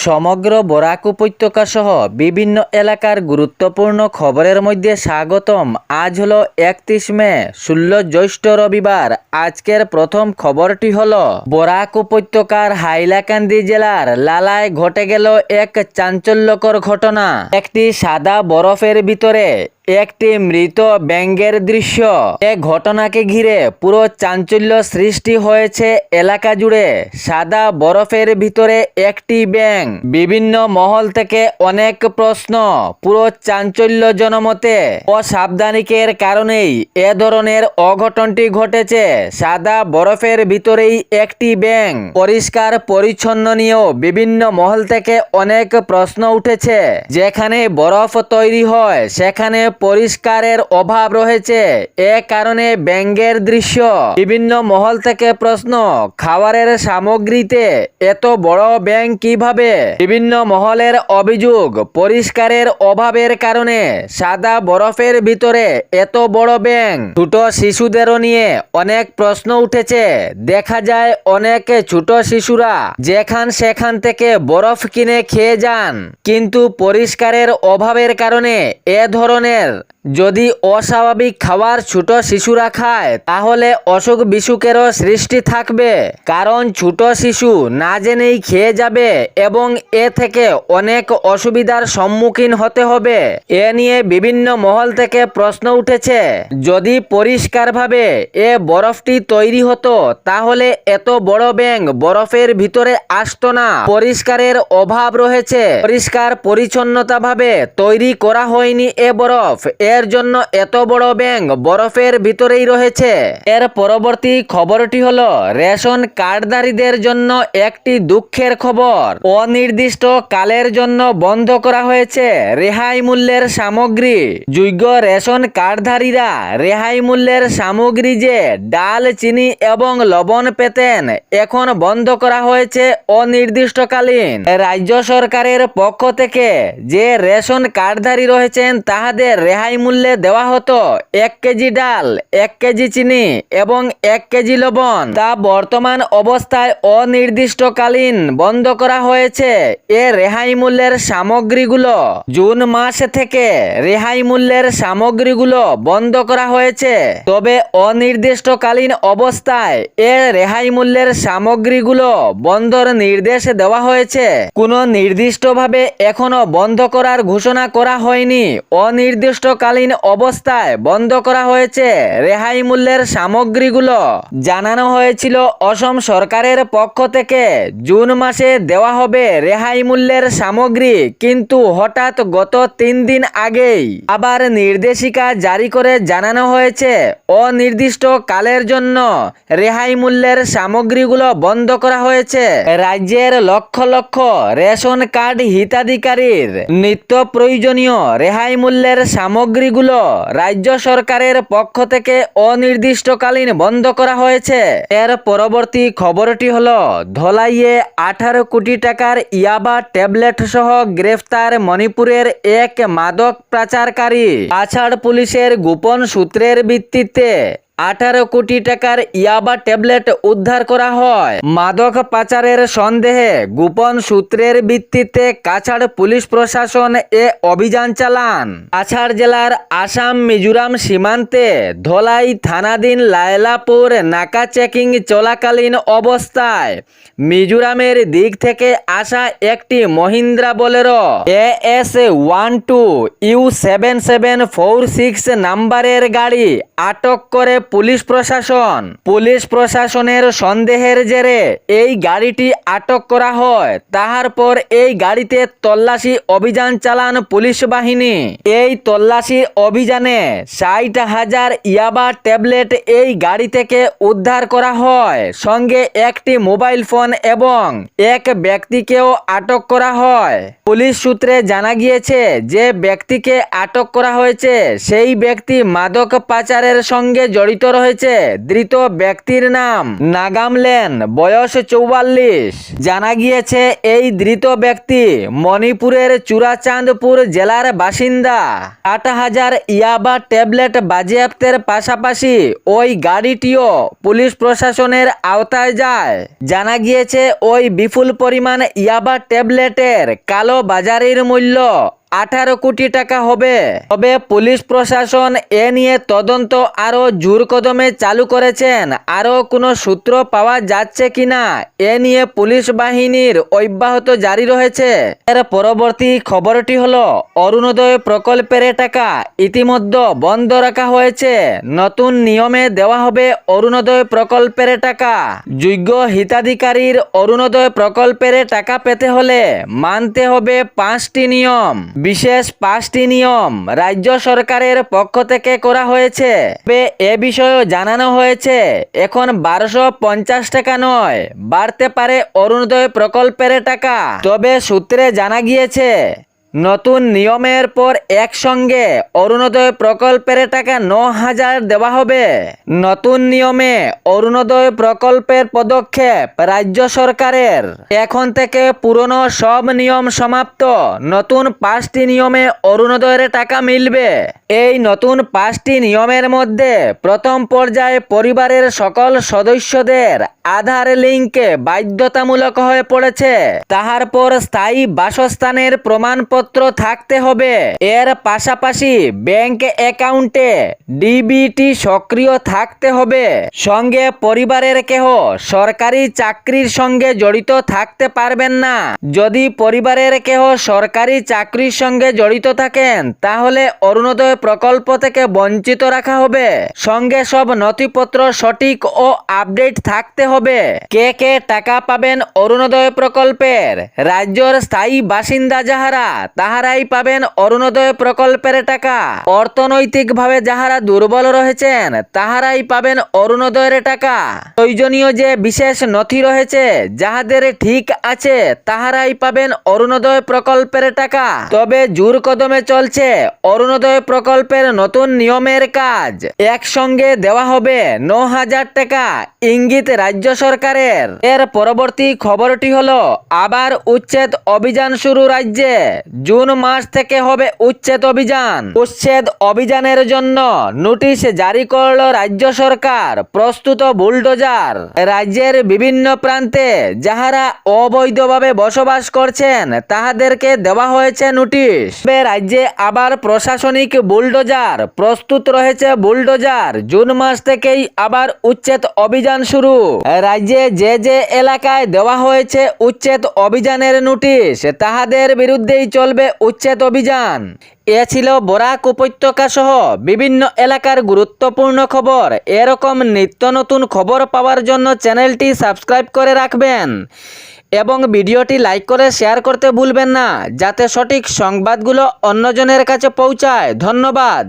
সমগ্র বরাক উপত্যকা সহ বিভিন্ন এলাকার গুরুত্বপূর্ণ খবরের মধ্যে স্বাগতম। আজ হলো 31 মে 16 জ্যৈষ্ঠ রবিবার। আজকের প্রথম খবরটি হলো বরাক উপত্যকার হাইলাকান্দি জেলার লালায় ঘটে গেল এক চাঞ্চল্যকর ঘটনা। একটি সাদা বরফের ভিতরে একটি মৃত ব্যাঙের দৃশ্য। এ ঘটনাকে ঘিরে পুরো চাঞ্চল্য সৃষ্টি হয়েছে এলাকা জুড়ে। সাদা বরফের ভিতরে একটি ব্যাঙ, বিভিন্ন মহল থেকে অনেক প্রশ্ন, পুরো চাঞ্চল্য জনমতে। অসাবধানিকের কারণেই এ ধরনের অঘটনটি ঘটেছে। সাদা বরফের ভিতরেই একটি ব্যাঙ। পরিষ্কার পরিচ্ছন্ন নিয়েও বিভিন্ন মহল থেকে অনেক প্রশ্ন উঠেছে। যেখানে বরফ তৈরি হয় সেখানে পরিষ্কারের অভাব রয়েছে। এ কারণে ব্যাঙের দৃশ্য। বিভিন্ন মহল থেকে প্রশ্ন, খাবারের সামগ্রীতে এত বড় ব্যাঙ কিভাবে? বিভিন্ন মহলের অভিযোগ, পরিষ্কারের অভাবের কারণে সাদা বরফের ভিতরে এত বড় ব্যাঙ। ছোট শিশুদেরও নিয়ে অনেক প্রশ্ন উঠেছে। দেখা যায় অনেক ছোট শিশুরা সেখান থেকে বরফ কিনে খেয়ে যান, কিন্তু পরিষ্কারের অভাবের কারণে এ ধরনের যদি অস্বাভাবিক খাবার ছোট শিশুরা খায় তাহলে অসুখ বিসুখেরও সৃষ্টি থাকবে। কারণ ছোট শিশু না জেনেই খেয়ে যাবে এবং এ থেকে অনেক অসুবিধার সম্মুখীন হতে হবে। এ নিয়ে বিভিন্ন মহল থেকে প্রশ্ন উঠেছে। যদি পরিষ্কারভাবে এ বরফটি তৈরি হতো তাহলে এত বড় ব্যাঙ বরফের ভিতরে আসতো না। পরিষ্কারের অভাব রয়েছে। পরিষ্কার পরিচ্ছন্নতা ভাবে তৈরি করা হয়নি এ বরফ। এর জন্য এত বড় ব্যাঙ বরফের ভিতরেই রয়েছে। এর পরবর্তী খবরটি হলো রেশন কার্ডধারীদের জন্য একটি দুঃখের খবর। অনির্দিষ্ট কালের জন্য বন্ধ করা হয়েছে রেহাই মূল্যের সামগ্রী। যোগ্য রেশন কার্ডধারীরা রেহাই মূল্যের সামগ্রী যে ডাল, চিনি এবং লবণ পেতেন এখন বন্ধ করা হয়েছে অনির্দিষ্টকালীন। রাজ্য সরকারের পক্ষ থেকে যে রেশন কার্ডধারী রয়েছেন তাহাদের রেহাই মূল্যে দেওয়া হতো 1 কেজি ডাল, 1 কেজি চিনি এবং 1 কেজি লবণ, তা বর্তমান অবস্থায় অনির্দিষ্টকালীন বন্ধ করা হয়েছে। এ রেহাই মূল্যের সামগ্রীগুলো জুন মাস থেকে রেহাই মূল্যের সামগ্রীগুলো বন্ধ করা হয়েছে। তবে অনির্দিষ্টকালীন অবস্থায় এ রেহাই মূল্যের সামগ্রীগুলো বন্ধর নির্দেশ দেওয়া হয়েছে। কোনো নির্দিষ্টভাবে এখনো বন্ধ করার ঘোষণা করা হয়নি। অনির্দিষ্টকালীন অবস্থায় বন্ধ করা হয়েছে রেহাই মূল্যের সামগ্রীগুলো। জানানো হয়েছিল অসম সরকারের পক্ষ থেকে জুন মাসে দেওয়া হবে রেহাই মূল্যের সামগ্রী, কিন্তু হঠাৎ গত 3 দিন আগেই আবার নির্দেশিকা জারি করে জানানো হয়েছে অনির্দিষ্ট কালের জন্য রেহাই মূল্যের সামগ্রীগুলো বন্ধ করা হয়েছে। রাজ্যের লক্ষ লক্ষ রেশন কার্ড হিতাধিকারীর নিত্য প্রয়োজনীয় রেহাই মূল্যের সামগ্রীগুলো রাজ্য সরকারের পক্ষ থেকে অনির্দিষ্টকালীন বন্ধ করা হয়েছে। এর পরবর্তী খবরটি হলো ধলাইয়ে 18 কোটি টাকার ইয়াবা ট্যাবলেট সহ গ্রেফতার মণিপুরের এক মাদক পাচারকারী। কাছাড় পুলিশের গোপন সূত্রের ভিত্তিতে 18 কোটি টাকার ইয়াবা ট্যাবলেট উদ্ধার করা হয়। মাদক পাচারের সন্দেহে গোপন সূত্রের ভিত্তিতে কাছাড় পুলিশ প্রশাসন এ অভিযান চালান। কাছাড় জেলার আসাম মিজোরাম সীমান্তে ধলাই থানাধীন লায়লাপুর নাকা চেকিং চলাকালীন অবস্থায় মিজোরামের দিক থেকে আসা একটি মহিন্দ্রা বোলেরো AS12U7746 নাম্বারের গাড়ি আটক করে পুলিশ প্রশাসন। পুলিশ প্রশাসনের সন্দেহের জেরে এই গাড়িটি আটক করা হয়। তাহার পর এই গাড়িতে তল্লাশি অভিযান চালান পুলিশ বাহিনী। এই তল্লাশি অভিযানে 60,000 ইয়াবা ট্যাবলেট এই গাড়ি থেকে উদ্ধার করা হয়। সঙ্গে একটি মোবাইল ফোন এবং এক ব্যক্তিকেও আটক করা হয়। পুলিশ সূত্রে জানা গিয়েছে যে ব্যক্তিকে আটক করা হয়েছে সেই ব্যক্তি মাদক পাচারের সঙ্গে জড়িত জড়িত রয়েছে। ধৃত ব্যক্তির নাম নাগামলেন, বয়স 44। জানা গিয়েছে এই ধৃত ব্যক্তি মণিপুরের চূড়াচাঁদপুর জেলার বাসিন্দা। 8,000 ইয়াবা ট্যাবলেট বাজেয়াপ্তের পাশাপাশি ওই গাড়িটিও পুলিশ প্রশাসনের আওতায় যায়। জানা গিয়েছে ওই বিপুল পরিমাণ ইয়াবা ট্যাবলেটের কালো বাজারের মূল্য 18 কোটি টাকা হবে। তবে পুলিশ প্রশাসন এ নিয়ে তদন্ত আরও জোর কদমে চালু করেছেন। আরও কোনো সূত্র পাওয়া যাচ্ছে কিনা এ নিয়ে পুলিশ বাহিনীর অব্যাহত জারি রয়েছে। এর পরবর্তী খবরটি হলো অরুণোদয় প্রকল্পের টাকা ইতিমধ্যে বন্ধ রাখা হয়েছে। নতুন নিয়মে দেওয়া হবে অরুণোদয় প্রকল্পের টাকা। যোগ্য হিতাধিকারীর অরুণোদয় প্রকল্পের টাকা পেতে হলে মানতে হবে 5টি নিয়ম। বিশেষ 5টি নিয়ম রাজ্য সরকারের পক্ষ থেকে করা হয়েছে। তবে এ বিষয়েও জানানো হয়েছে এখন 1250 টাকা নয়, বাড়তে পারে অরুণোদয় প্রকল্পের টাকা। তবে সূত্রে জানা গিয়েছে নতুন নিয়মের পর একসঙ্গে অরুণোদয় প্রকল্পের টাকা 9,000 দেওয়া হবে। নতুন নিয়মে অরুণোদয় প্রকল্পের পদক্ষেপ রাজ্য সরকারের। এখন থেকে পুরনো সব নিয়ম সমাপ্ত। নতুন 5টি নিয়মে অরুণোদয়ের টাকা মিলবে। এই নতুন 5টি নিয়মের মধ্যে প্রথম পর্যায়ে পরিবারের সকল সদস্যদের আধার লিঙ্কে বাধ্যতামূলক হয়ে পড়েছে। তাহার পর স্থায়ী বাসস্থানের প্রমাণপত্র থাকতে হবে। এর পাশাপাশি ব্যাংক অ্যাকাউন্টে ডিবিটি সক্রিয় থাকতে হবে। সঙ্গে পরিবারের কেহ সরকারি চাকরির সঙ্গে জড়িত থাকতে পারবেন না। যদি পরিবারের কেহ সরকারি চাকরির সঙ্গে জড়িত থাকেন তাহলে অরুণোদয় প্রকল্প থেকে বঞ্চিত রাখা হবে। সঙ্গে সব নথিপত্র সঠিক ও আপডেট থাকতে হবে। কে কে টাকা পাবেন অরুণোদয় প্রকল্পের? রাজ্যের স্থায়ী বাসিন্দা যাহারা তাহারাই পাবেন অরুণোদয় প্রকল্পের টাকা। অর্থনৈতিকভাবে যাহারা দুর্বল রয়েছেন তাহারাই পাবেন অরুণোদয়ের টাকা। প্রয়োজনীয় যে বিশেষ নথি রয়েছে যাহাদের ঠিক আছে তাহারাই পাবেন অরুণোদয় প্রকল্পের টাকা। তবে জোর কদমে চলছে অরুণোদয় প্রকল্পের নতুন নিয়মের কাজ। একসঙ্গে দেওয়া হবে 9,000 টাকা, ইঙ্গিত রাজ্য সরকারের। এর পরবর্তী খবরটি হলো আবার উচ্ছেদ অভিযান শুরু রাজ্যে। জুন মাস থেকে হবে উচ্ছেদ অভিযান। উচ্ছেদ অভিযানের জন্য নোটিশ জারি করল রাজ্য সরকার। প্রস্তুত বুলডোজার। রাজ্যের বিভিন্ন প্রান্তে যাহারা অবৈধভাবে বসবাস করছেন তাহাদেরকে দেওয়া হয়েছে নোটিশ। রাজ্যে আবার প্রশাসনিক বুলডোজার প্রস্তুত রয়েছে। বুলডোজার জুন মাস থেকেই আবার উচ্ছেদ অভিযান শুরু। রাজ্যে যে যে এলাকায় দেওয়া হয়েছে উচ্ছেদ অভিযানের নোটিশ তাহাদের বিরুদ্ধেই চলবে উচ্ছেদ অভিযান। এ ছিল বরাক উপত্যকা সহ বিভিন্ন এলাকার গুরুত্বপূর্ণ খবর। এরকম নিত্য নতুন খবর পাওয়ার জন্য চ্যানেলটি সাবস্ক্রাইব করে রাখবেন এবং ভিডিওটি লাইক করে শেয়ার করতে ভুলবেন না, যাতে সঠিক সংবাদগুলো অন্যজনের কাছে পৌঁছায়। ধন্যবাদ।